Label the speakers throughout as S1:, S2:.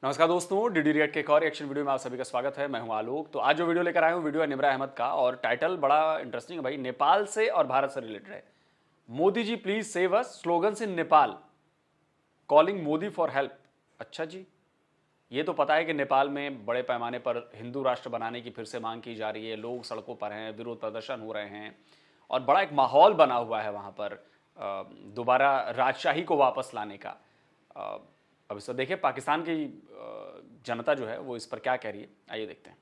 S1: नमस्कार दोस्तों, DD react के एक और रिएक्शन वीडियो में आप सभी का स्वागत है। मैं हूं आलोक। तो आज जो वीडियो लेकर आया हूं वीडियो है निम्रा अहमद का और टाइटल बड़ा इंटरेस्टिंग है भाई। नेपाल से और भारत से रिलेटेड है। Modi ji please save us, slogans in Nepal, calling Modi for help. अच्छा जी, ये तो पता है कि नेपाल में बड़े पैमाने पर हिंदू राष्ट्र बनाने की फिर से मांग की जा रही है। लोग सड़कों पर हैं, विरोध प्रदर्शन हो रहे हैं और बड़ा एक माहौल बना हुआ है वहाँ पर दोबारा राजशाही को वापस लाने का। अब इस देखिए पाकिस्तान की जनता जो है वो इस पर क्या कह रही है, आइए देखते हैं।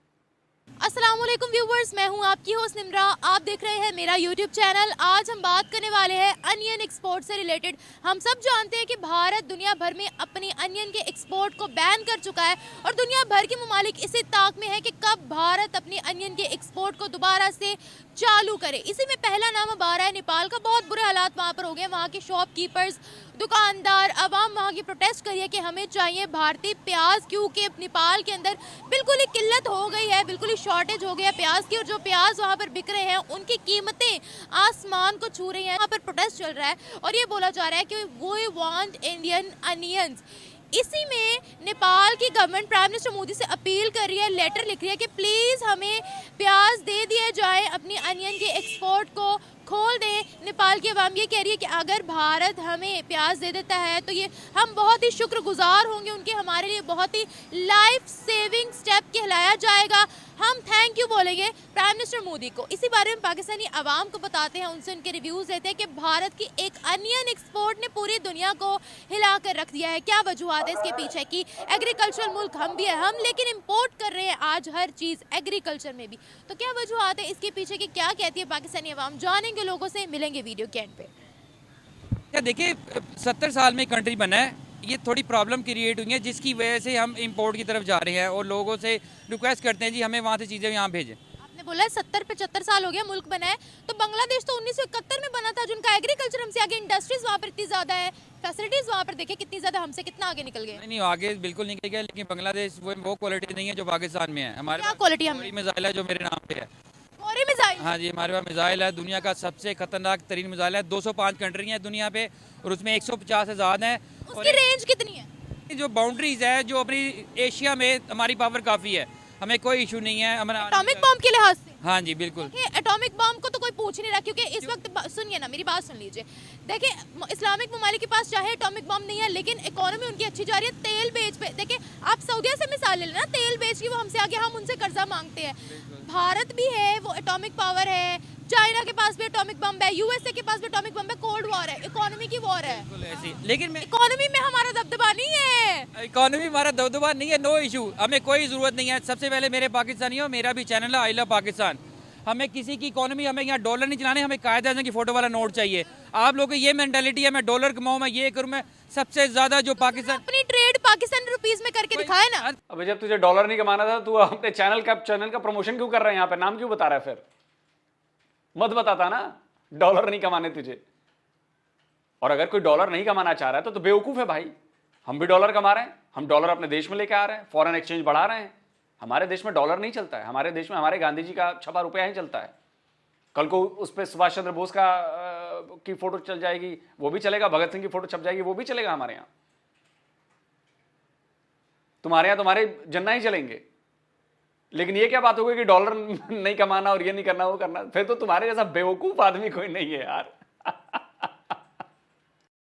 S2: अस्सलाम वालेकुम व्यूवर्स, मैं हूं आपकी होस्ट निम्रा। आप देख रहे हैं मेरा यूट्यूब चैनल। आज हम बात करने वाले हैं अनियन एक्सपोर्ट से रिलेटेड। हम सब जानते हैं कि भारत दुनिया भर में अपनी अनियन के एक्सपोर्ट को बैन कर चुका है और दुनिया भर के ममालिक इसी ताक में है कि कब भारत अपनी अनियन के एक्सपोर्ट को दोबारा से चालू करे। इसी में पहला नाम अब आ रहा है नेपाल का। बहुत बुरे हालात वहाँ पर हो गए। वहाँ के शॉपकीपर्स, दुकानदार, आवाम वहाँ की प्रोटेस्ट कर रही है कि हमें चाहिए भारतीय प्याज, क्योंकि नेपाल के अंदर बिल्कुल ही किल्लत हो गई है, बिल्कुल ही शॉर्टेज हो गया प्याज की। और जो प्याज वहाँ पर बिक रहे हैं उनकी कीमतें आसमान को छू रही हैं। वहाँ पर प्रोटेस्ट चल रहा है और ये बोला जा रहा है कि वी वांट इंडियन अनियंस। इसी में नेपाल की गवर्नमेंट प्राइम मिनिस्टर मोदी से अपील कर रही है, लेटर लिख रही है कि प्लीज़ हमें प्याज दे दिया जाए, अपनी अनियन के एक्सपोर्ट को खोल दें। नेपाल की आवाम ये कह रही है कि अगर भारत हमें प्याज दे देता है तो ये हम बहुत ही शुक्रगुजार होंगे उनके, हमारे लिए बहुत ही लाइफ सेविंग स्टेप कहलाया जाएगा। हम थैंक यू बोलेंगे प्राइम मिनिस्टर मोदी को। इसी बारे में पाकिस्तानी आवाम को बताते हैं, उनसे उनके रिव्यूज़ लेते हैं कि भारत की एक अनियन एक्सपोर्ट ने पूरी दुनिया को हिला कर रख दिया है। क्या वजूहत है इसके पीछे की? एग्रीकल्चर मुल्क हम भी है, हम लेकिन इम्पोर्ट कर रहे हैं आज हर चीज़, एग्रीकल्चर में भी। तो क्या वजूहत है इसके पीछे की? क्या कहती है पाकिस्तानी आवाम? जानेंगे लोगों से, मिलेंगे वीडियो के एंड पे।
S3: क्या देखिए 70 साल में कंट्री बना है, ये थोड़ी प्रॉब्लम क्रिएट हुई है जिसकी वजह से हम इंपोर्ट की तरफ जा रहे हैं और लोगों से रिक्वेस्ट करते हैं जी हमें वहाँ से चीज़ें यहाँ भेजें।
S2: आपने बोला 70-75 साल हो गया मुल्क बना है, तो बांग्लादेश तो 1971 में बना था, जिनका एग्रीकल्चर हमसे आगे, इंडस्ट्रीज वहाँ पर इतनी ज़्यादा है, फैसिलिटीज़ वहाँ पर देखे कितनी ज़्यादा, हमसे कितना आगे निकल गए।
S3: नहीं आगे बिल्कुल निकल गया, लेकिन बांग्लादेश वो क्वालिटी नहीं है जो पाकिस्तान में है। हमारे
S2: क्या क्वालिटी? हमें
S3: मिसाइल है जो मेरे नाम पे है।
S2: और मिसाइल?
S3: हाँ जी, हमारे पास मिसाइल है, दुनिया का सबसे खतरनाक तरीन मिसाइल है। 205 कंट्री हैं दुनिया पे और उसमें 150 से ज़्यादा है।
S2: उसकी रेंज कितनी है?
S3: जो बाउंड्रीज है, जो अपनी एशिया में हमारी पावर काफ़ी है, हमें कोई इशू नहीं है।
S2: एटॉमिक बम के लिहाज से?
S3: हाँ जी बिल्कुल।
S2: एटॉमिक बम को तो कोई पूछ नहीं रहा, क्योंकि इस वक्त सुनिए ना, मेरी बात सुन लीजिए। देखिए इस्लामिक ममालिक के पास चाहे एटॉमिक बम नहीं है, लेकिन इकोनॉमी उनकी अच्छी जा रही है तेल बेच पे। देखिए आप सऊदीया से मिसाल ले लेना, तेल बेच की वो हमसे आगे, हम उनसे कर्जा मांगते हैं। भारत भी है, वो एटॉमिक पावर है, चाइना के पास भी एटॉमिक बम है, यूएसए के पास भी एटॉमिक बम है। कोल्ड वॉर है, इकोनॉमी की वॉर है।
S3: लेकिन
S2: इकोनॉमी में हमारा दबदबा नहीं है।
S3: इकोनॉमी हमारा दबदबा नहीं है, नो इशू, हमें कोई ज़रूरत नहीं है। सबसे पहले मेरे पाकिस्तानियों, मेरा भी चैनल है आई लव पाकिस्तान। हमें किसी की इकोनॉमी, हमें यहाँ डॉलर नहीं चलाने, हमें कायदे आज़म की फ़ोटो वाला नोट चाहिए। आप लोगों की ये मेंटालिटी है मैं डॉलर कमाऊँ, मैं ये करूँ, मैं सबसे ज़्यादा जो पाकिस्तान
S2: अपनी ट्रेड पाकिस्तान रुपीस में करके दिखाए ना।
S1: अबे जब तुझे डॉलर नहीं कमाना था, तू अपने चैनल का प्रमोशन क्यों कर रहा है? यहाँ पे नाम क्यों बता रहा है? फिर मत बताता ना, डॉलर नहीं कमाने तुझे। और अगर कोई डॉलर नहीं कमाना चाह रहा है तो बेवकूफ है भाई। हम भी डॉलर कमा रहे हैं, हम डॉलर अपने देश में लेके आ रहे हैं, फॉरेन एक्सचेंज बढ़ा रहे हैं। हमारे देश में डॉलर नहीं चलता है, हमारे देश में हमारे गांधी जी का छपा रुपया ही चलता है। कल को उस पर सुभाष चंद्र बोस का की फोटो चल जाएगी, वो भी चलेगा। भगत सिंह की फोटो छप जाएगी, वो भी चलेगा हमारे यहाँ। तुम्हारे यहाँ तुम्हारे जन्ना ही चलेंगे। लेकिन ये क्या बात हो गई कि डॉलर नहीं कमाना और ये नहीं करना, वो करना? फिर तो तुम्हारे जैसा बेवकूफ आदमी कोई नहीं है यार।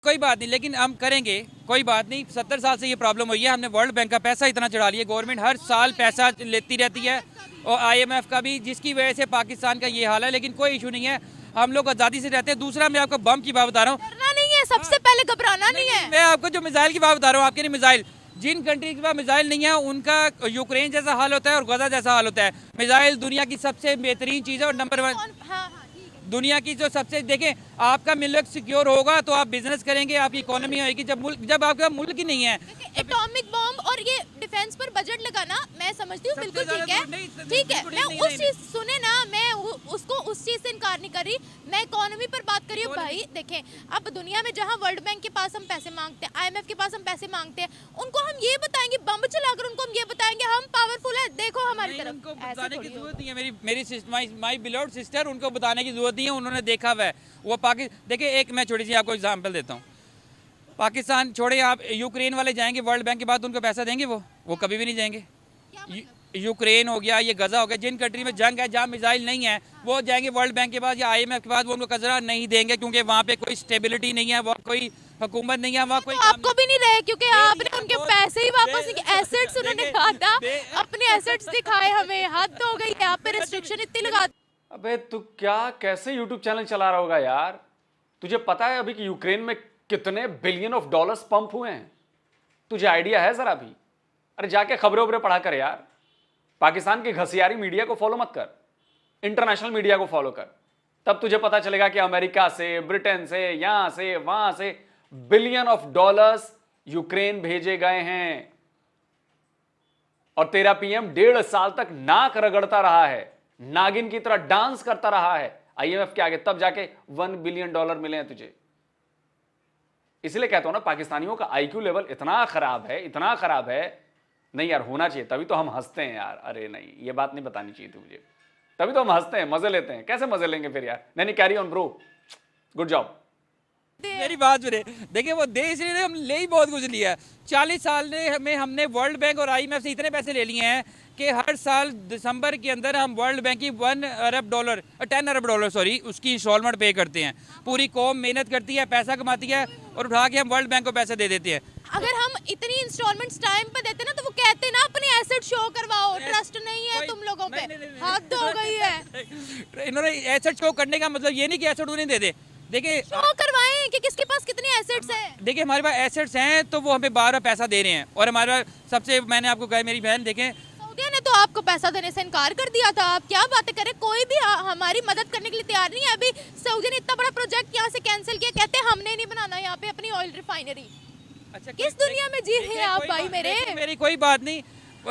S3: कोई बात नहीं, लेकिन हम करेंगे, कोई बात नहीं। 70 साल से ये प्रॉब्लम हुई है, हमने वर्ल्ड बैंक का पैसा इतना चढ़ा लिया, गवर्नमेंट हर साल पैसा लेती रहती है और IMF का भी, जिसकी वजह से पाकिस्तान का ये हाल है। लेकिन कोई इशू नहीं है, हम लोग आज़ादी से रहते हैं। दूसरा मैं आपको बम की बात बता रहा हूँ,
S2: डरना नहीं है, सबसे पहले घबराना नहीं है।
S3: मैं आपको जो मिसाइल की बात बता रहा हूँ, आपके लिए मिसाइल, जिन कंट्री के पास मिसाइल नहीं है उनका यूक्रेन जैसा हाल होता है और गजा जैसा हाल होता है। मिसाइल दुनिया की सबसे बेहतरीन चीज़ है और नंबर 1 दुनिया की जो सबसे, देखें आपका मुल्क सिक्योर होगा तो आप बिजनेस करेंगे, आपकी इकोनॉमी होगी। जब आपका मुल्क ही नहीं है।
S2: एटॉमिक बम और ये डिफेंस पर बजट लगाना मैं समझती हूँ बिल्कुल ठीक है, ठीक है। मैं उस चीज सुने ना, मैं उसको उस चीज से इनकार नहीं कर रही, मैं इकोनॉमी पर बात कर रही हूँ। भाई देखें, अब दुनिया में जहाँ वर्ल्ड बैंक के पास हम पैसे मांगते हैं, IMF के पास हम पैसे मांगते हैं, उनको हम ये बताएंगे, बम चलाकर उनको हम ये बताएंगे हम पावरफुल है, देखो हमारी तरफ।
S3: उनको बताने की जरूरत नहीं है। मेरी माई बिलोव्ड सिस्टर, उनको बताने की जरूरत नहीं है, उन्होंने देखा हुआ है वो देखिए एक मैं छोटी सी आपको एग्जांपल देता हूँ। पाकिस्तान छोड़े, आप यूक्रेन वाले जाएंगे वर्ल्ड बैंक के बाद उनको पैसा देंगे? वो कभी भी नहीं जाएंगे। यूक्रेन हो गया, ये गजा हो गया, जिन कंट्री में जंग है, जहाँ मिसाइल नहीं है, वो जाएंगे वर्ल्ड बैंक के बाद या IMF के बाद, वो उनको कर्जा नहीं देंगे क्योंकि वहाँ पे कोई स्टेबिलिटी नहीं है, वहाँ कोई हुकूमत नहीं है, वहाँ कोई
S2: आपको भी नहीं रहे क्योंकि आपने उनके पैसे ही वापस, एसेट्स उन्होंने कहा था, अपने एसेट्स दिखाए हमें, हद हो गई है, आप पे रिस्ट्रिक्शन इतनी लगा।
S1: अबे तू क्या कैसे यूट्यूब चैनल चला रहा होगा यार? तुझे पता है अभी कि यूक्रेन में कितने बिलियन ऑफ डॉलर्स पंप हुए हैं? तुझे आइडिया है जरा भी? अरे जाके खबरें उबरें पढ़ा कर यार। पाकिस्तान की घसियारी मीडिया को फॉलो मत कर, इंटरनेशनल मीडिया को फॉलो कर, तब तुझे पता चलेगा कि अमेरिका से, ब्रिटेन से, यहां से, वहां से बिलियन ऑफ डॉलर्स यूक्रेन भेजे गए हैं और तेरा पीएम 1.5 साल तक नाक रगड़ता रहा है, नागिन की तरह डांस करता रहा है IMF के आगे, तब जाके $1 बिलियन मिले हैं तुझे। इसलिए कहता हूं ना, पाकिस्तानियों का IQ लेवल इतना खराब है, इतना खराब है। नहीं यार, होना चाहिए, तभी तो हम हंसते हैं यार। अरे नहीं, ये बात नहीं बतानी चाहिए थी मुझे, तभी तो हम हंसते हैं, मजे लेते हैं। कैसे मजे लेंगे फिर यार? नहीं, carry on bro, good job.
S3: मेरी बात सुने, देखिए वो दे इसलिए हम ले ही बहुत कुछ लिया है। 40 साल में हमने वर्ल्ड बैंक और IMF से इतने पैसे ले लिए हैं कि हर साल दिसंबर के अंदर हम वर्ल्ड बैंक की 10 अरब डॉलर सॉरी उसकी इंस्टॉलमेंट पे करते हैं। पूरी कौम मेहनत करती है, पैसा कमाती है और उठा के हम वर्ल्ड बैंक को पैसे दे देते हैं।
S2: अगर हम इतनी इंस्टॉलमेंट्स टाइम पे देते ना तो वो कहते ना अपने एसेट शो करवाओ, ट्रस्ट नहीं है तुम लोगों पे, हद हो गई है।
S3: इन्होंने एसेट शो करने का मतलब ये नहीं कि एसेट उन्हें दे दे। देखिए
S2: शो करवाएं कि किसके पास कितने एसेट्स हैं।
S3: देखिए हमारे पास एसेट्स हैं तो वो हमें बार बार पैसा दे रहे हैं और हमारा सबसे, मैंने आपको कहा मेरी बहन, देखें
S2: सऊदिया ने तो आपको पैसा देने से इनकार कर दिया था। आप क्या बातें करें, कोई भी हमारी मदद करने के लिए तैयार नहीं है। अभी सऊदी ने इतना बड़ा प्रोजेक्ट यहाँ से कैंसिल किया, कहते हैं हमने नहीं बनाना यहाँ पे अपनी ऑयल रिफाइनरी।
S3: अच्छा,
S2: किस दुनिया में जी रहे हैं आप भाई मेरे?
S3: मेरी कोई बात नहीं,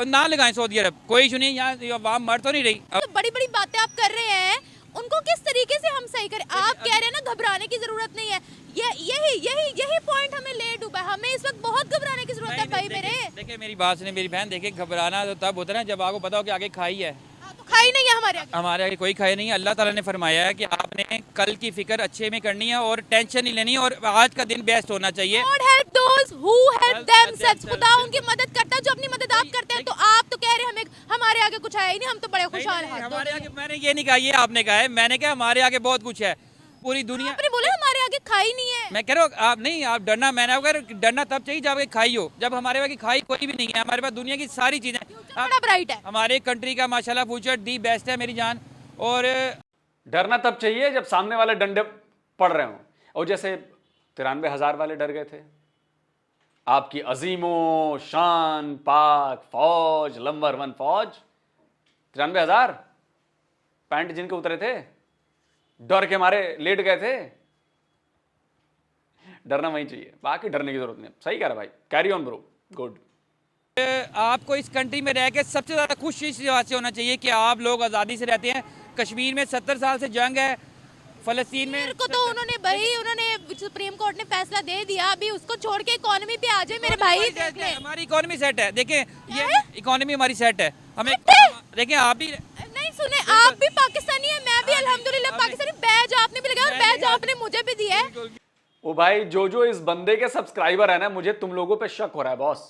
S3: ना लगाएं सऊदी अरब, कोई इशू नहीं, यहाँ वहाँ मर तो नहीं रही।
S2: तो बड़ी बड़ी बातें आप कर रहे हैं, उनको किस तरीके से हम सही करें? आप कह रहे हैं ना घबराने की जरूरत नहीं है, यही पॉइंट हमें ले डूबा है। हमें इस वक्त बहुत घबराने की जरूरत है भाई मेरे।
S3: देखिए मेरी बात सुने मेरी बहन, देखिए घबराना तो तब होता है ना जब आपको पता हो कि आगे खाई है।
S2: तो खाई नहीं है हमारे
S3: आगे कोई खाई नहीं है। अल्लाह ताला ने फरमाया है कि आपने कल की फिक्र अच्छे में करनी है और टेंशन नहीं लेनी और आज का दिन बेस्ट होना चाहिए।
S2: God help those who help themselves। खुदा उनकी मदद करता है जो अपनी मदद आप करते हैं। तो आप तो कह रहे हैं हमारे आगे कुछ है ही नहीं, हम तो बड़े खुशहाल हैं।
S3: हमारे आगे मैंने ये नहीं कहा, ये आपने कहा है, मैंने कहा हमारे आगे बहुत कुछ है। पूरी दुनिया
S2: आपने बोला हमारे आगे खाई नहीं है।
S3: मैं कह रहा हूँ आप नहीं, आप डरना, मैंने अगर डरना तब चाहिए जब आगे खाई हो, जब हमारे आगे खाई कोई भी नहीं है। हमारे पास दुनिया की सारी चीजें,
S2: बड़ा ब्राइट है
S3: हमारे कंट्री का माशाल्लाह फ्यूचर दी बेस्ट है मेरी जान। और
S1: डरना तब चाहिए जब सामने वाले डंडे पड़ रहे हों, और जैसे 93,000 वाले डर गए थे आपकी अजीमो शान पाक फौज, नंबर 1 फौज। 93,000 पैंट जिनके उतरे थे, डर के मारे लेट गए थे। डरना वही चाहिए, बाकी डरने की जरूरत नहीं। सही कह रहा भाई, कैरी ऑन ब्रो, गुड।
S3: आपको इस कंट्री में रह के सबसे ज़्यादा खुश इस बात से होना चाहिए कि आप लोग आज़ादी से रहते हैं। कश्मीर में 70 साल से जंग है, फ़लस्तीन में
S2: को तो उन्होंने सुप्रीम कोर्ट ने फैसला दे दिया, अभी उसको छोड़ के इकोनॉमी पे आ जाए मेरे भाई।
S3: हमारी इकोनॉमी सेट है, देखें ये इकोनॉमी हमारी सेट है। हमें देखें आप भी
S2: नहीं सुने, आप भी पाकिस्तानी है, मैं भी अल्हम्दुलिल्लाह पाकिस्तानी। बैज आपने भी लगाया और बैज आपने मुझे भी दिया है।
S1: ओ भाई, जो इस बंदे के सब्सक्राइबर है ना, मुझे तुम लोगों पे शक हो रहा है बॉस।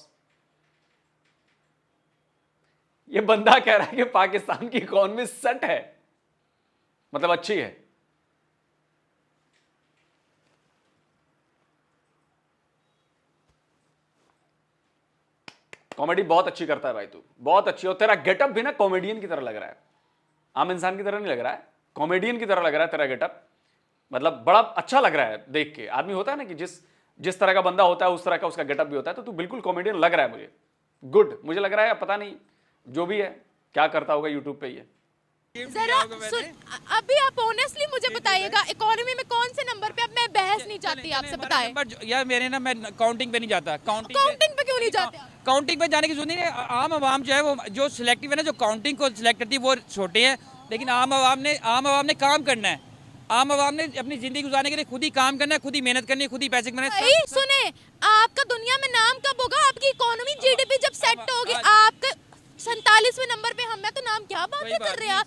S1: ये बंदा कह रहा है कि पाकिस्तान की इकोनॉमी सेट है, मतलब अच्छी है। कॉमेडी बहुत अच्छी करता है भाई तू, बहुत अच्छी। और तेरा गेटअप भी ना कॉमेडियन की तरह लग रहा है, आम इंसान की तरह नहीं लग रहा है, कॉमेडियन की तरह लग रहा है तेरा गेटअप। मतलब बड़ा अच्छा लग रहा है देख के। आदमी होता है ना कि जिस तरह का बंदा होता है उस तरह का उसका गेटअप भी होता है। तो तू बिल्कुल कॉमेडियन लग रहा है मुझे, गुड। मुझे लग रहा है पता नहीं जो भी है क्या करता होगा यूट्यूब पे। ये
S2: जरा अभी आप ऑनेस्टली मुझे बताइएगा, इकोनॉमी में कौन से नंबर पे? अब मैं बहस नहीं चाहती, आपसे बताएं।
S3: यार मेरे ना, मैं काउंटिंग पे नहीं जाता।
S2: काउंटिंग पे क्यों नहीं जाते?
S3: काउंटिंग पे जाने की जरूरत नहीं है। आम आवाम जो है वो जो सिलेक्टिव है ना, जो काउंटिंग को सिलेक्ट करती है वो छोटे हैं, लेकिन आम आवाम ने काम करना है। आम आवाम ने अपनी जिंदगी गुजारने के लिए खुद ही काम करना है, खुद ही मेहनत करनी है, खुद ही पैसे कमाने हैं।
S2: सुने, आपका दुनिया में नाम कब होगा? आपकी इकोनॉमी GDP जब सेट होगी। आपका 47वें नंबर पे हम, मैं तो नाम क्या बातें कर रहे हैं आप?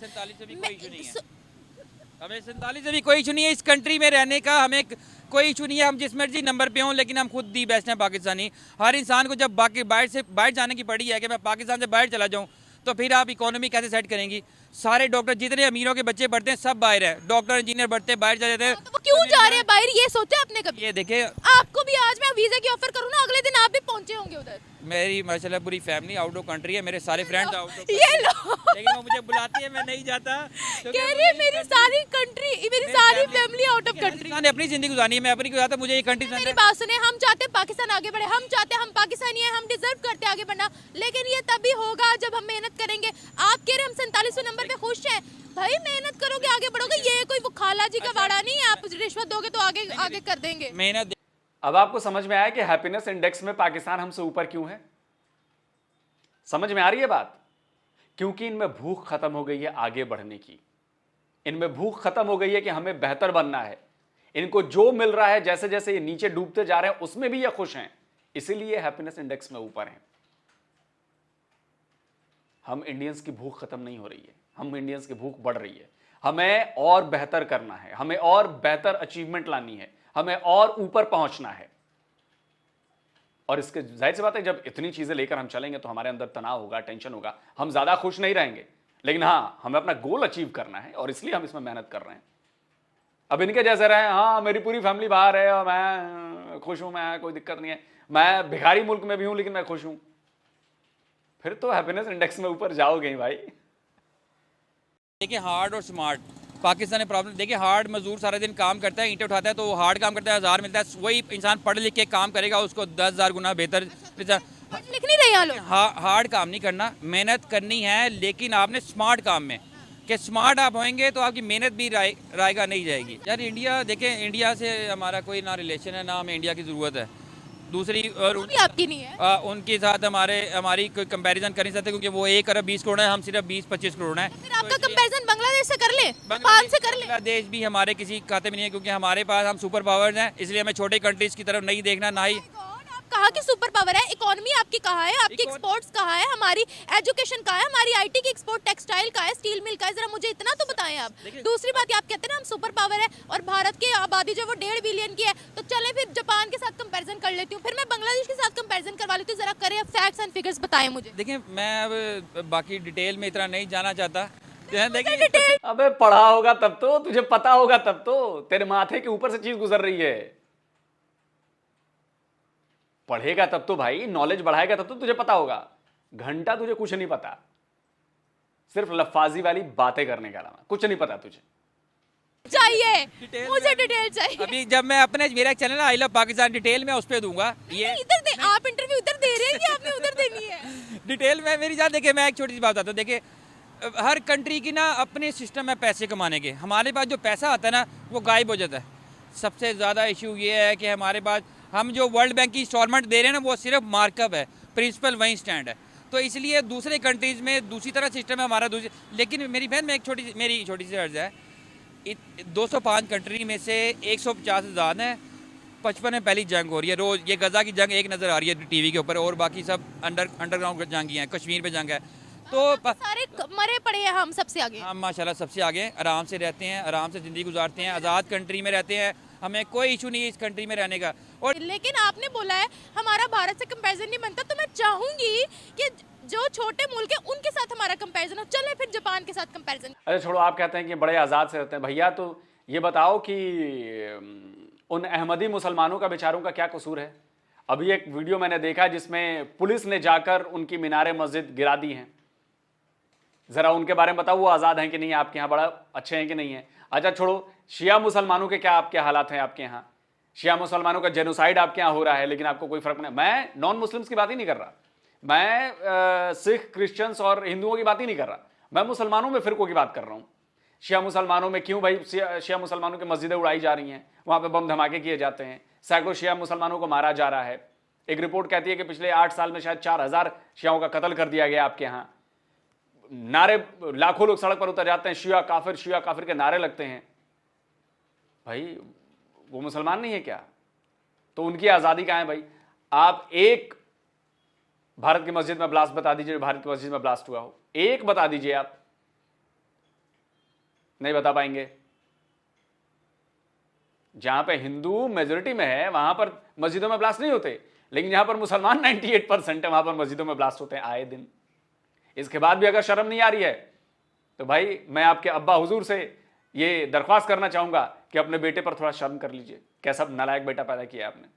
S3: हमें 47 से भी कोई इशू नहीं है। इस कंट्री में रहने का हमें कोई इशू नहीं है, हम जिस मर्जी नंबर पे हों, लेकिन हम खुद दी बेस्ट हैं पाकिस्तानी। हर इंसान को जब बाकी बाहर जाने की पड़ी है कि मैं पाकिस्तान से बाहर चला जाऊँ, तो फिर आप इकोनॉमी कैसे सेट करेंगी? सारे डॉक्टर जितने अमीरों के बच्चे पढ़ते हैं सब बाहर है, डॉक्टर इंजीनियर बढ़ते हैं बाहर चले जाते हैं।
S2: तो वो क्यों जा रहे हैं बाहर, ये सोचा आपने कभी?
S3: ये देखिए,
S2: आपको भी आज मैं वीजा की ऑफर करूँ ना, अगले दिन आप भी पहुंचे होंगे उधर।
S3: मेरी माशाल्लाह पूरी फैमिली आउट ऑफ कंट्री है, मेरे सारे फ्रेंड्स आउट ऑफ
S2: ये लो,
S3: लेकिन वो मुझे बुलाती है, मैं नहीं जाता।
S2: कह रही है मेरी सारी कंट्री, मेरी सारी फैमिली आउट ऑफ कंट्री।
S3: मैंने अपनी जिंदगी गुजारी है, मैं अपनी गुजारता, मुझे ये कंट्री
S2: मेरी बात सुने, हम चाहते हैं पाकिस्तान आगे बढ़े, हम चाहते हैं, हम पाकिस्तानी हैं, हम डिजर्व करते हैं आगे बढ़ना, लेकिन ये तभी होगा जब हम मेहनत करेंगे। आप कह रहे हैं हम 47वें नंबर पे खुश हैं, भाई मेहनत करोगे आगे बढ़ोगे, ये कोई वो खाला जी का वाड़ा नहीं है, आप रिश्वत दोगे तो आगे आगे कर देंगे।
S3: मेहनत।
S1: अब आपको समझ में आया कि हैप्पीनेस इंडेक्स में पाकिस्तान हमसे ऊपर क्यों है? समझ में आ रही है बात? क्योंकि इनमें भूख खत्म हो गई है आगे बढ़ने की, इनमें भूख खत्म हो गई है कि हमें बेहतर बनना है। इनको जो मिल रहा है, जैसे जैसे ये नीचे डूबते जा रहे हैं, उसमें भी ये खुश हैं, इसीलिए हैप्पीनेस इंडेक्स में ऊपर हैं। हम इंडियंस की भूख खत्म नहीं हो रही है, हम इंडियंस की भूख बढ़ रही है। हमें और बेहतर करना है, हमें और बेहतर अचीवमेंट लानी है, हमें और ऊपर पहुंचना है। और इसके जाहिर सी बात है, जब इतनी चीजें लेकर हम चलेंगे तो हमारे अंदर तनाव होगा, टेंशन होगा, हम ज्यादा खुश नहीं रहेंगे। लेकिन हाँ, हमें अपना गोल अचीव करना है और इसलिए हम इसमें मेहनत कर रहे हैं। अब इनके जैसे रहे, हाँ मेरी पूरी फैमिली बाहर है और मैं खुश हूं, मैं कोई दिक्कत नहीं है, मैं भिखारी मुल्क में भी हूं लेकिन मैं खुश हूं, फिर तो हैप्पीनेस इंडेक्स में ऊपर जाओगे ही भाई।
S3: देखिए, हार्ड और स्मार्ट पाकिस्तान में प्रॉब्लम। देखिए, हार्ड मजदूर सारा दिन काम करता है, ईंटें उठाता है, तो वो हार्ड काम करता है, 1000 मिलता है। वही इंसान पढ़ लिख के काम करेगा, उसको 10,000 गुना बेहतर।
S2: लिख नहीं रहे यहाँ लोग।
S3: हार्ड काम नहीं करना, मेहनत करनी है, लेकिन आपने स्मार्ट काम में, कि स्मार्ट आप होंगे तो आपकी मेहनत भी रायगा नहीं जाएगी। यार इंडिया, देखें, इंडिया से हमारा कोई ना रिलेशन है, ना हमें इंडिया की ज़रूरत है। दूसरी और
S2: आपकी नहीं है,
S3: उनके साथ हमारी कोई कंपैरिजन कर नहीं सकते, क्योंकि वो 1 अरब 20 करोड़ है, हम सिर्फ 20-25 करोड़ हैं।
S2: फिर आपका कंपैरिजन बांग्लादेश से कर ले, नेपाल से कर ले।
S3: बांग्लादेश भी हमारे किसी खाते में नहीं है, क्योंकि हमारे पास हम सुपर पावर्स हैं, इसलिए हमें छोटे कंट्रीज की तरफ नहीं देखना, ना ही।
S2: कहाँ की सुपर पावर है? इकोनॉमी आपकी कहाँ है? आपकी एक्सपोर्ट्स कहाँ है? हमारी एजुकेशन कहाँ है? हमारी आईटी की एक्सपोर्ट, टेक्सटाइल का है, स्टील मिल का है, जरा मुझे इतना तो बताएं आप। दूसरी बात, आप कहते हैं ना हम सुपर पावर है, और भारत की आबादी जो वो 1.5 बिलियन की है, तो चले फिर जापान के साथ कंपैरिजन कर लेती हूँ, फिर मैं बांग्लादेश के साथ कंपैरिजन करवा लेती हूँ। जरा करें फैक्ट्स एंड फिगर्स बताएं मुझे।
S3: देखिए, मैं अब बाकी डिटेल में इतना नहीं जाना चाहता। देखिए,
S1: अबे पढ़ा होगा तब तो, तुझे पता होगा तब तो, तेरे माथे के ऊपर से चीज गुजर रही है। पढ़ेगा तब तो भाई, नॉलेज बढ़ाएगा तब तो तुझे पता होगा। घंटा तुझे कुछ नहीं पता, सिर्फ लफाजी वाली बातें करने का अलावा कुछ नहीं पता तुझे।
S2: चाहिए मुझे डिटेल चाहिए।
S3: अभी जब मैं अपने मेरा channel I love Pakistan detail में उस पे दूंगा। ये
S2: इधर दे, आप इंटरव्यू इधर दे रहे हैं कि आपने उधर देनी है?
S3: डिटेल में मेरी जान। देखिए, मैं एक छोटी सी बात बताता हूँ। देखिए, हर कंट्री की ना अपने सिस्टम है पैसे कमाने के। हमारे पास जो पैसा आता है ना, वो गायब हो जाता है। सबसे ज़्यादा इशू ये है कि हमारे पास, हम जो वर्ल्ड बैंक की इंस्टॉलमेंट दे रहे हैं ना, वो सिर्फ मार्कअप है, प्रिंसिपल वहीं स्टैंड है। तो इसलिए दूसरे कंट्रीज़ में दूसरी तरह सिस्टम है हमारा दूसरी। लेकिन मेरी बहन, में मेरी छोटी सी अर्ज़ है, 205 कंट्री में से 150 से ज़्यादा है, 55 में पहली जंग हो रही है रोज़। ये गज़ा की जंग एक नज़र आ रही है टीवी के ऊपर, और बाकी सब अंडरग्राउंड जंग ही हैं। कश्मीर पे जंग है, तो
S2: सारे मरे पड़े हैं, हम सबसे आगे।
S3: हम माशाल्लाह सबसे आगे, आराम से रहते हैं, आराम से ज़िंदगी गुजारते हैं, आज़ाद कंट्री में रहते हैं, हमें कोई इशू नहीं है इस कंट्री में रहने का। और
S2: लेकिन आपने बोला है हमारा भारत से कंपैरिजन नहीं बनता, तो मैं चाहूंगी कि जो छोटे मुल्क है उनके साथ हमारा कंपैरिजन हो। चले फिर जापान के साथ कंपैरिजन।
S1: अरे छोड़ो, आप कहते हैं कि बड़े आज़ाद से रहते हैं। भैया तो ये बताओ कि उन अहमदी मुसलमानों का बेचारों का क्या कसूर है? अभी एक वीडियो मैंने देखा जिसमें पुलिस ने जाकर उनकी मीनारे मस्जिद गिरा दी हैं। ज़रा उनके बारे में बताओ, वो आज़ाद हैं कि नहीं, आपके यहाँ बड़ा अच्छे हैं कि नहीं है? अच्छा छोड़ो, शिया मुसलमानों के क्या आपके हालात हैं? आपके यहाँ शिया मुसलमानों का जेनोसाइड आपके यहाँ हो रहा है, लेकिन आपको कोई फर्क नहीं। मैं नॉन मुस्लिम्स की बात ही नहीं कर रहा, मैं सिख, क्रिश्चियंस और हिंदुओं की बात ही नहीं कर रहा, मैं मुसलमानों में फिरकों की बात कर रहा हूँ। शिया मुसलमानों में क्यों भाई शिया मुसलमानों की मस्जिदें उड़ाई जा रही हैं, वहाँ पे बम धमाके किए जाते हैं, सैकड़ों शिया मुसलमानों को मारा जा रहा है। एक रिपोर्ट कहती है कि पिछले 8 साल में शायद 4000 शियाओं का कत्ल कर दिया गया आपके यहाँ। नारे, लाखों लोग सड़क पर उतर जाते हैं, शिया काफिर के नारे लगते हैं। भाई वो मुसलमान नहीं है क्या? तो उनकी आज़ादी कहाँ है भाई? आप एक भारत की मस्जिद में ब्लास्ट बता दीजिए, भारत की मस्जिद में ब्लास्ट हुआ हो, एक बता दीजिए। आप नहीं बता पाएंगे। जहां पे हिंदू मेजोरिटी में है वहां पर मस्जिदों में ब्लास्ट नहीं होते, लेकिन जहां पर मुसलमान 98% है वहां पर मस्जिदों में ब्लास्ट होते हैं आए दिन। इसके बाद भी अगर शर्म नहीं आ रही है तो भाई मैं आपके अब्बा हुजूर से ये दरख्वास्त करना चाहूंगा कि अपने बेटे पर थोड़ा शर्म कर लीजिए। कैसा नालायक बेटा पैदा किया आपने।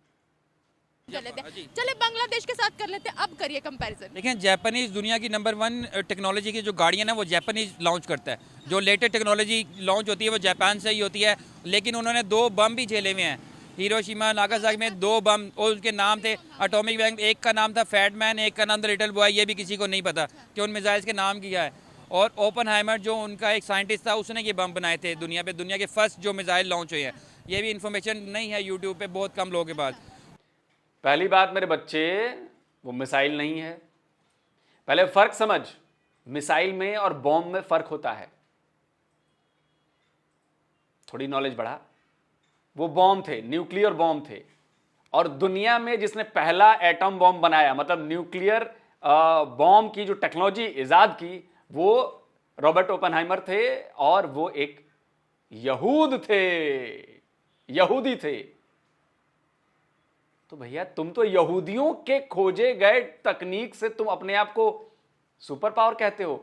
S2: चले बांग्लादेश के साथ कर लेते हैं, अब करिए कंपैरिजन।
S3: देखिए जापानीज दुनिया की नंबर 1 टेक्नोलॉजी की जो गाड़ियाँ ना वो जापानीज लॉन्च करता है। जो लेटेस्ट टेक्नोलॉजी लॉन्च होती है वो जापान से ही होती है, लेकिन उन्होंने 2 बम भी झेले हुए हैं। हिरोशिमा नागासाकी में 2 बम, और उनके नाम थे एटॉमिक बम। एक का नाम था फैट मैन, एक का नाम था लिटिल बॉय। ये भी किसी को नहीं पता कि उन मिसाइल्स के नाम क्या है। और ओपनहाइमर जो उनका एक साइंटिस्ट था उसने ये बम बनाए थे दुनिया पे। दुनिया के फर्स्ट जो मिसाइल लॉन्च हुए हैं, ये भी इन्फॉर्मेशन नहीं है यूट्यूब पे बहुत कम लोगों के पास।
S1: पहली बात मेरे बच्चे, वो मिसाइल नहीं है। पहले फर्क समझ, मिसाइल में और बॉम्ब में फर्क होता है। थोड़ी नॉलेज बढ़ा। वो बॉम्ब थे, न्यूक्लियर बॉम्ब थे, और दुनिया में जिसने पहला एटम बॉम्ब बनाया, मतलब न्यूक्लियर बॉम्ब की जो टेक्नोलॉजी इजाद की, वो रॉबर्ट ओपनहाइमर थे, और वो एक यहूद थे, यहूदी थे। तो भैया तुम तो यहूदियों के खोजे गए तकनीक से तुम अपने आप को सुपर पावर कहते हो।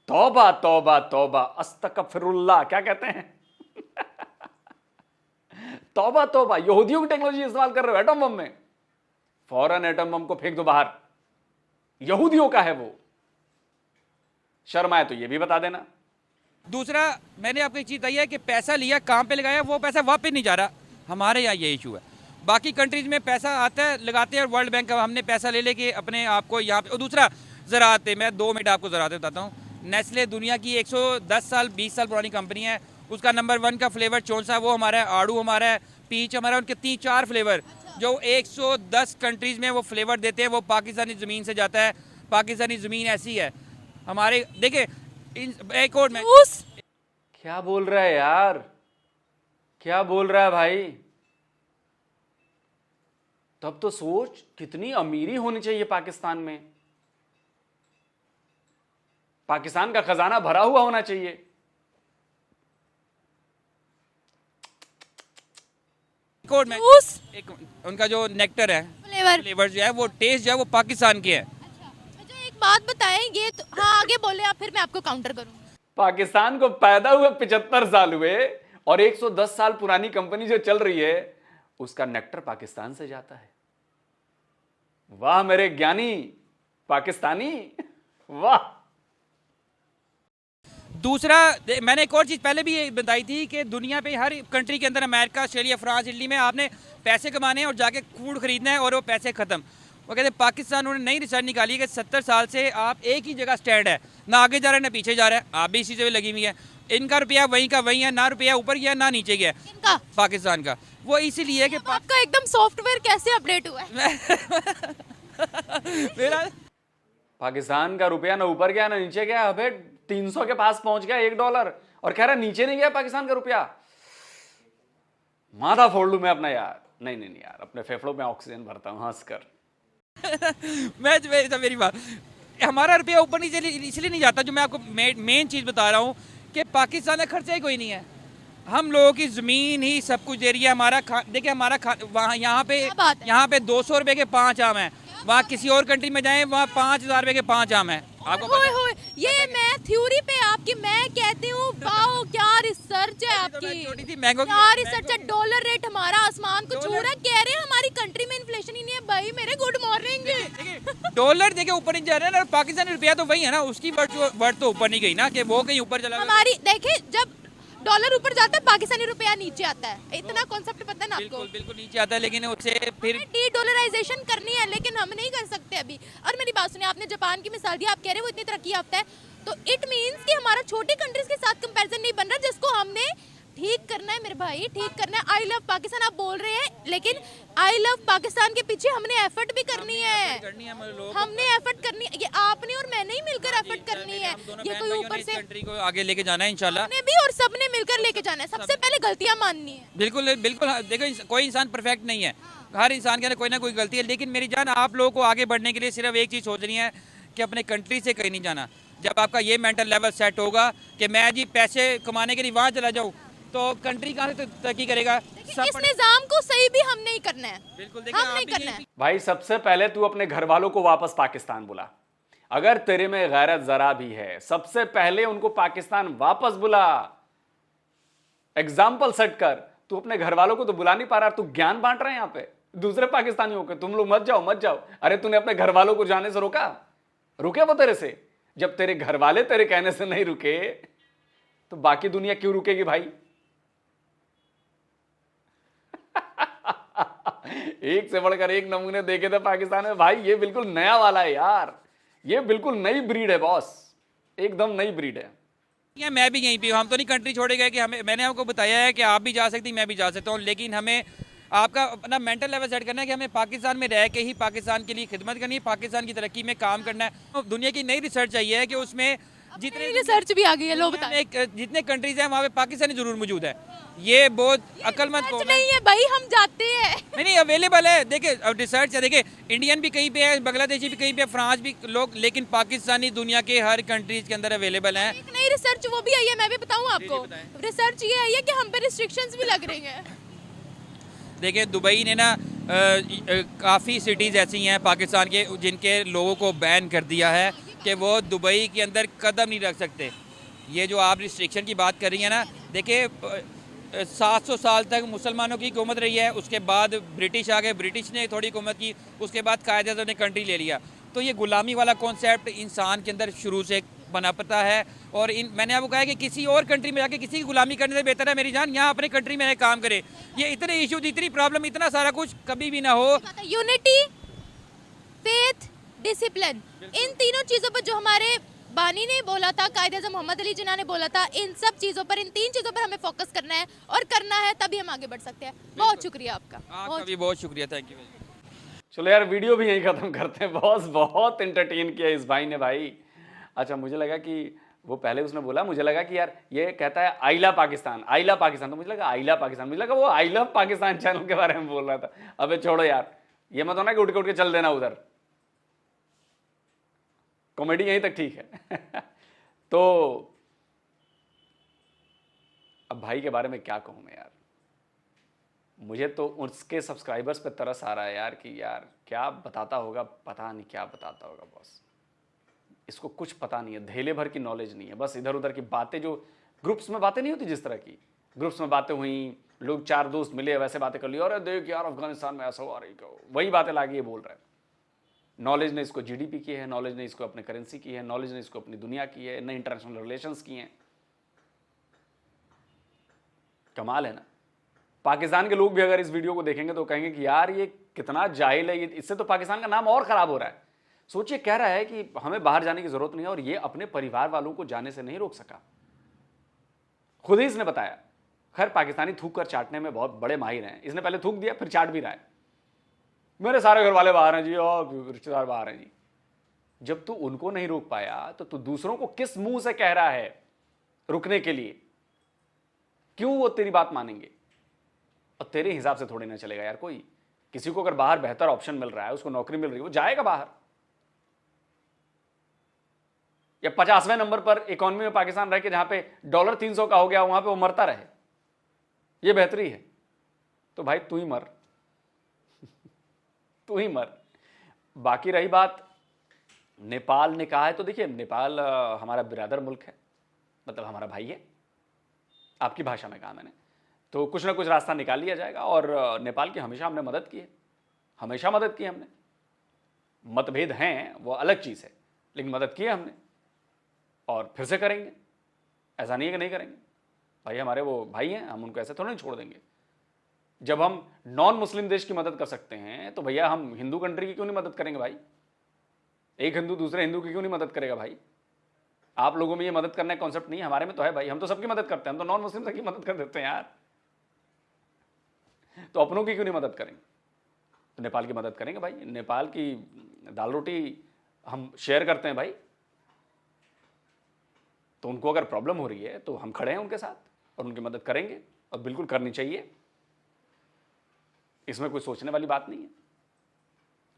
S1: तौबा तौबा तौबा, अस्तगफिरुल्लाह, क्या कहते हैं तौबा तौबा, यहूदियों की टेक्नोलॉजी इस्तेमाल कर रहे हो एटम बम में। फौरन एटम बम को फेंक दो बाहर, यहूदियों का है वो। शर्म आए तो ये भी बता देना।
S3: दूसरा, मैंने आपको एक चीज़ बताई है कि पैसा लिया, काम पे लगाया, वो पैसा वापस नहीं जा रहा। हमारे यहाँ ये इशू है। बाकी कंट्रीज में पैसा आता है, लगाते हैं, वर्ल्ड बैंक का हमने पैसा ले लेके अपने आप को यहाँ पे। और दूसरा ज़राअत, मैं 2 मिनट आपको ज़राअत बताता हूँ। नेस्ले दुनिया की 110 साल 20 साल पुरानी कंपनी है। उसका नंबर 1 का फ्लेवर चौंसा वो हमारा है, आड़ू हमारा है, पीच हमारा, उनके 3-4 फ्लेवर जो 110 कंट्रीज़ में वो फ्लेवर देते हैं, वो पाकिस्तानी ज़मीन से जाता है। पाकिस्तानी ज़मीन ऐसी है हमारे। देखिए एक और मैं,
S1: क्या बोल रहा है यार, क्या बोल रहा है भाई। तब तो सोच कितनी अमीरी होनी चाहिए पाकिस्तान में। पाकिस्तान का खजाना भरा हुआ होना चाहिए।
S3: एक उनका जो नेक्टर है, फ्लेवर जो है, वो टेस्ट जो है वो पाकिस्तान के है।
S2: मुझे एक बात बताएं, ये तो, हाँ आगे बोले आप, फिर मैं आपको काउंटर करूंगा।
S1: पाकिस्तान को पैदा हुए 75 साल हुए, और 110 साल पुरानी कंपनी जो चल रही है उसका नेक्टर पाकिस्तान से जाता है। वाह मेरे ज्ञानी पाकिस्तानी, वाह।
S3: दूसरा, मैंने एक और चीज़ पहले भी ये बताई थी कि दुनिया पे हर कंट्री के अंदर, अमेरिका, ऑस्ट्रेलिया, फ्रांस, इटली में आपने पैसे कमाने हैं और जाके फूड खरीदना है, और वो पैसे ख़त्म। वो कहते हैं पाकिस्तान, उन्होंने नई रिसर्च निकाली है कि 70 साल से आप एक ही जगह स्टैंड है, ना आगे जा रहा है ना पीछे जा रहा है। आप भी इसी से लगी हुई है। इनका रुपया वहीं का वहीं है, ना रुपया ऊपर गया ना नीचे गया।
S2: इनका
S3: पाकिस्तान का वो इसीलिए कि
S2: आपका एकदम सॉफ्टवेयर कैसे अपडेट हुआ है?
S3: मेरा
S1: पाकिस्तान का रुपया ना ऊपर गया ना नीचे गया। अबे 300 के पास पहुंच गया $1, और कह रहा नीचे नहीं गया पाकिस्तान का रुपया। माथा फोड़ लूं मैं अपना यार। नहीं नहीं नहीं यार, अपने फेफड़ों में ऑक्सीजन भरता हूं हंसकर।
S3: मेरी बात, हमारा रुपया ऊपर नीचे इसलिए नहीं जाता। जो मैं आपको मेन चीज़ बता रहा हूँ कि पाकिस्तान में खर्चा ही कोई नहीं है। हम लोगों की ज़मीन ही सब कुछ दे रही है। हमारा देखिए, हमारा वहाँ यहाँ पे 200 रुपये के 5 आम हैं। वहाँ किसी और कंट्री में जाएं, वहाँ 5000 रुपये के 5 आम हैं। आपको
S2: होए ये मैं थ्योरी पे आपकी, मैं कहती हूँ वाओ क्या रिसर्च है आपकी,
S3: छोटी सी मैंगो
S2: क्या रिसर्च है। डॉलर रेट हमारा आसमान को छू रहा है, कह रहे हैं हमारी कंट्री में इन्फ्लेशन ही नहीं है। भाई मेरे गुड मॉर्निंग।
S3: डॉलर देखिए ऊपर नहीं जा रहा है ना, पाकिस्तानी रुपया तो वही है ना, उसकी वर्थ तो ऊपर नहीं गई ना कि वो कहीं ऊपर चला गया।
S2: हमारी देखिए, जब डॉलर ऊपर जाता है पाकिस्तानी रुपया नीचे आता है। इतना कॉन्सेप्ट पता है ना आपको?
S3: बिल्कुल नीचे आता है, लेकिन उससे फिर
S2: डी डॉलराइजेशन करनी है, लेकिन हम नहीं कर सकते अभी। और मेरी बात सुनिए, आपने जापान की मिसाल दी, आप कह रहे हैं वो इतनी तरक्की याफ्ता है, तो इट मींस कि हमारा छोटी कंट्रीज के साथ कंपैरिजन नहीं बन रहा, जिसको हमने ठीक करना है मेरे भाई, ठीक करना है। आई लव पाकिस्तान आप बोल रहे हैं, लेकिन आई लव पाकिस्तान के पीछे हमने एफर्ट भी करनी है। हमने एफर्ट करनी है, ये आपने और मैंने ही मिलकर एफर्ट करनी है। ये कोई ऊपर से
S3: कंट्री को आगे लेके जाना है इंशाल्लाह।
S2: हमने भी और सबने मिलकर लेके जाना है। सबसे पहले गलतियां माननी है।
S3: बिल्कुल बिल्कुल। देखो कोई इंसान परफेक्ट नहीं है, हर इंसान के अंदर कोई ना कोई गलती है। लेकिन मेरी जान, आप लोगों को आगे बढ़ने के लिए सिर्फ एक चीज़ सोचनी है कि अपने कंट्री से कहीं नहीं जाना। जब आपका ये मेंटल लेवल सेट होगा कि मैं जी पैसे कमाने के लिए वहाँ चला जाऊँ, तो कंट्री कहाँ से तरक्की करेगा।
S2: इस निजाम को सही भी हम नहीं करना है,
S3: बिल्कुल देखिए
S2: हम नहीं करना है।
S1: भाई सबसे पहले तू अपने घर वालों को वापस पाकिस्तान बुला। अगर तेरे में गैरत जरा भी है, सबसे पहले उनको पाकिस्तान वापस बुला। एग्जाम्पल सेट कर। तू अपने घर वालों को तो बुला नहीं पा रहा, तू ज्ञान बांट रहा है यहां पे दूसरे पाकिस्तानियों के, तुम लोग मत जाओ मत जाओ। अरे तूने अपने घर वालों को जाने से रोका? रुके वो तेरे से? जब तेरे घर वाले तेरे कहने से नहीं रुके तो बाकी दुनिया क्यों रुकेगी भाई? एक से बढ़कर एक नमूने देखे थे पाकिस्तान में भाई। ये बिल्कुल नया वाला है यार, ये बिल्कुल नई ब्रीड है बॉस, एकदम नई ब्रीड है।
S3: या मैं भी यहीं पे हूँ, हम तो नहीं कंट्री छोड़े गए कि हमें, मैंने आपको बताया है कि आप भी जा सकती, मैं भी जा सकता हूँ, लेकिन हमें आपका अपना मेंटल लेवल सेट करना है कि हमें पाकिस्तान में रह के ही पाकिस्तान के लिए खिदमत करनी है, पाकिस्तान की तरक्की में काम करना है। तो दुनिया की नई रिसर्च आई है कि उसमें जितने
S2: रिसर्च भी आ गई है, लोग बताएं।
S3: जितने कंट्रीज हैं वहाँ पे पाकिस्तानी जरूर मौजूद है। ये बहुत अक्लमंद कौम है।
S2: नहीं है भाई, हम जाते हैं।
S3: नहीं अवेलेबल है, देखिए अब रिसर्च है, देखिए इंडियन भी कहीं पे है, बांग्लादेशी भी कहीं पे, फ्रांस भी लोग, लेकिन पाकिस्तानी दुनिया के हर कंट्रीज के अंदर अवेलेबल है।
S2: एक नई रिसर्च वो भी आई है, मैं भी बताऊं आपको। रिसर्च ये आई है कि हम पे रिस्ट्रिक्शंस भी लग रही हैं।
S3: देखिए दुबई ने ना काफ़ी सिटीज़ ऐसी हैं पाकिस्तान के जिनके लोगों को बैन कर दिया है कि वो दुबई के अंदर कदम नहीं रख सकते। ये जो आप रिस्ट्रिक्शन की बात कर रही हैं ना, देखिए 700 साल तक मुसलमानों की हुकूमत रही है, उसके बाद ब्रिटिश आ गए, ब्रिटिश ने थोड़ी हुकूमत की, उसके बाद कायदे ने कंट्री ले लिया। तो ये गुलामी वाला कॉन्सेप्ट इंसान के अंदर शुरू से बना पता है। और मैंने आपको कहा है कि किसी और कंट्री में जाके किसी की गुलामी करने से बेहतर है मेरी जान यहाँ अपने कंट्री में काम करे। ये इतने इश्यूज, इतनी प्रॉब्लम, इतना सारा कुछ कभी भी ना हो।
S2: यूनिटी, फेथ, डिसिप्लिन, इन तीनों चीजों पर जो हमारे बानी ने बोला था, कायदे-ए-आज़म मोहम्मद अली जिन्ना ने बोला था, इन सब चीजों पर, इन तीन चीजों पर हमें फोकस करना है और करना है, तभी हम आगे बढ़ सकते हैं। बहुत शुक्रिया आपका।
S3: आपका भी बहुत शुक्रिया, थैंक यू।
S1: चलो यार वीडियो भी यहीं खत्म करते हैं बॉस, बहुत एंटरटेन किया इस भाई ने भाई। अच्छा मुझे लगा कि वो पहले उसने बोला, मुझे लगा कि यार ये कहता है I love Pakistan, I love Pakistan, तो मुझे लगा आई लव पाकिस्तान, मुझे लगा वो आई लव पाकिस्तान चैनल के बारे में बोल रहा था। अबे छोड़ो यार, ये मत होना कि उठ के चल देना उधर, कॉमेडी यहीं तक ठीक है। तो अब भाई के बारे में क्या कहूं मैं यार, मुझे तो उसके सब्सक्राइबर्स पे तरस आ रहा है यार कि यार क्या बताता होगा, पता नहीं क्या बताता होगा बॉस। इसको कुछ पता नहीं है, धेले भर की नॉलेज नहीं है, बस इधर उधर की बातें, जो ग्रुप्स में बातें नहीं होती, जिस तरह की ग्रुप्स में बातें हुई, लोग चार दोस्त मिले वैसे बातें कर ली, और देख यार अफगानिस्तान में ऐसा हुआ, रही वही बातें लाके ये बोल रहा है। नॉलेज ने इसको जीडीपी की है, नॉलेज ने इसको अपने करेंसी की है, नॉलेज ने इसको अपनी दुनिया की है, न इंटरनेशनल रिलेशंस की हैं। कमाल है ना। पाकिस्तान के लोग भी अगर इस वीडियो को देखेंगे तो कहेंगे कि यार ये कितना जाहिल है, इससे तो पाकिस्तान का नाम और खराब हो रहा है। सोचिए, कह रहा है कि हमें बाहर जाने की जरूरत नहीं है, और ये अपने परिवार वालों को जाने से नहीं रोक सका, खुद ही इसने बताया। खैर पाकिस्तानी थूक कर चाटने में बहुत बड़े माहिर हैं, इसने पहले थूक दिया फिर चाट भी रहा है। मेरे सारे घर वाले बाहर हैं जी, और रिश्तेदार बाहर हैं जी। जब तू उनको नहीं रोक पाया तो तू दूसरों को किस मुंह से कह रहा है रुकने के लिए? क्यों वो तेरी बात मानेंगे? और तेरे हिसाब से थोड़ी ना चलेगा यार कोई। किसी को अगर बाहर बेहतर ऑप्शन मिल रहा है, उसको नौकरी मिल रही है, वो जाएगा बाहर। या 50वें नंबर पर इकोनॉमी में पाकिस्तान रह के जहां पे डॉलर 300 का हो गया, वहां पे वो मरता रहे, ये बेहतरी है? तो भाई तू ही मर, तू ही मर। बाकी रही बात नेपाल ने कहा है, तो देखिए नेपाल हमारा बिरादर मुल्क है, मतलब हमारा भाई है, आपकी भाषा में कहा मैंने, तो कुछ ना कुछ रास्ता निकाल लिया जाएगा। और नेपाल की हमेशा हमने मदद की है, हमेशा मदद की हमने। मतभेद हैं वो अलग चीज़ है, लेकिन मदद की है हमने और फिर से करेंगे। ऐसा नहीं है कि नहीं करेंगे, भाई हमारे वो भाई हैं, हम उनको ऐसे थोड़ा नहीं छोड़ देंगे। जब हम नॉन मुस्लिम देश की मदद कर सकते हैं तो भैया हम हिंदू कंट्री की क्यों नहीं मदद करेंगे भाई? एक हिंदू दूसरे हिंदू की क्यों नहीं मदद करेगा भाई? आप लोगों में ये मदद करने का कॉन्सेप्ट नहीं है, हमारे में तो है भाई। हम तो सबकी मदद करते हैं, हम तो नॉन मुस्लिम सबकी मदद कर देते हैं यार। तो अपनों की क्यों नहीं मदद करेंगे? तो नेपाल की मदद करेंगे भाई। नेपाल की दाल रोटी हम शेयर करते हैं भाई, तो उनको अगर प्रॉब्लम हो रही है तो हम खड़े हैं उनके साथ और उनकी मदद करेंगे, और बिल्कुल करनी चाहिए। इसमें कोई सोचने वाली बात नहीं है।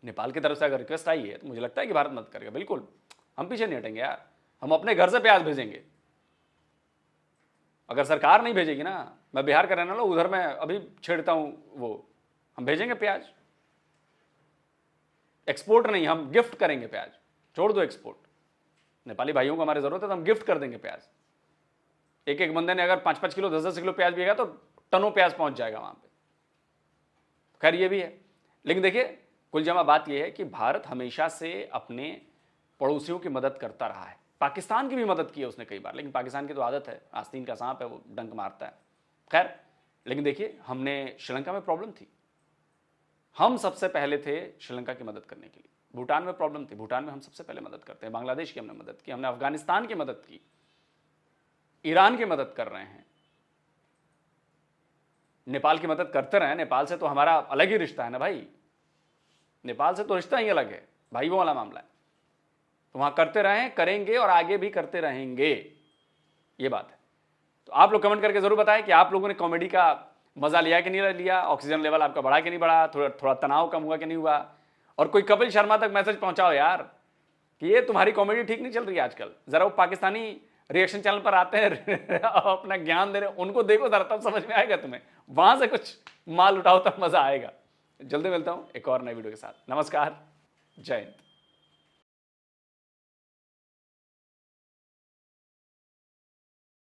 S1: नेपाल की तरफ से अगर रिक्वेस्ट आई है तो मुझे लगता है कि भारत मदद करेगा, बिल्कुल। हम पीछे नहीं हटेंगे यार, हम अपने घर से प्याज भेजेंगे। अगर सरकार नहीं भेजेगी ना, मैं बिहार का रहने वाला हूं, उधर मैं अभी छेड़ता हूं, वो हम भेजेंगे प्याज, एक्सपोर्ट नहीं, हम गिफ्ट करेंगे प्याज। छोड़ दो एक्सपोर्ट, नेपाली भाइयों को हमारी जरूरत है तो हम गिफ्ट कर देंगे प्याज। एक एक बंदे ने अगर 5-5 किलो 10-10 किलो प्याज बिकेगा तो टनों प्याज पहुंच जाएगा वहां पे। खैर ये भी है, लेकिन देखिए कुल जमा बात यह है कि भारत हमेशा से अपने पड़ोसियों की मदद करता रहा है। पाकिस्तान की भी मदद की है उसने कई बार, लेकिन पाकिस्तान की तो आदत है, आस्तीन का सांप है, वो डंक मारता है। खैर, लेकिन देखिए हमने श्रीलंका में प्रॉब्लम थी, हम सबसे पहले थे श्रीलंका की मदद करने के लिए। भूटान में प्रॉब्लम थी, भूटान में हम सबसे पहले मदद करते हैं। बांग्लादेश की हमने मदद की, हमने अफगानिस्तान की मदद की, ईरान की मदद कर रहे हैं, नेपाल की मदद करते रहे। नेपाल से तो हमारा अलग ही रिश्ता है ना भाई, नेपाल से तो रिश्ता ही अलग है भाई, वो वाला मामला है। तो वहां करते रहे, करेंगे और आगे भी करते रहेंगे, ये बात है। तो आप लोग कमेंट करके जरूर बताएं कि आप लोगों ने कॉमेडी का मजा लिया कि नहीं लिया, ऑक्सीजन लेवल आपका बढ़ा कि नहीं बढ़ा, थोड़ा तनाव कम हुआ कि नहीं हुआ। और कोई कपिल शर्मा तक मैसेज पहुंचाओ यार कि ये तुम्हारी कॉमेडी ठीक नहीं चल रही है आजकल, जरा वो पाकिस्तानी रिएक्शन चैनल पर आते हैं अपना ज्ञान दे रहे, उनको देखो जरा, तब समझ में आएगा तुम्हें, वहां से कुछ माल उठाओ तब मजा आएगा। जल्दी मिलता हूं एक और नई वीडियो के साथ। नमस्कार, जय हिंद।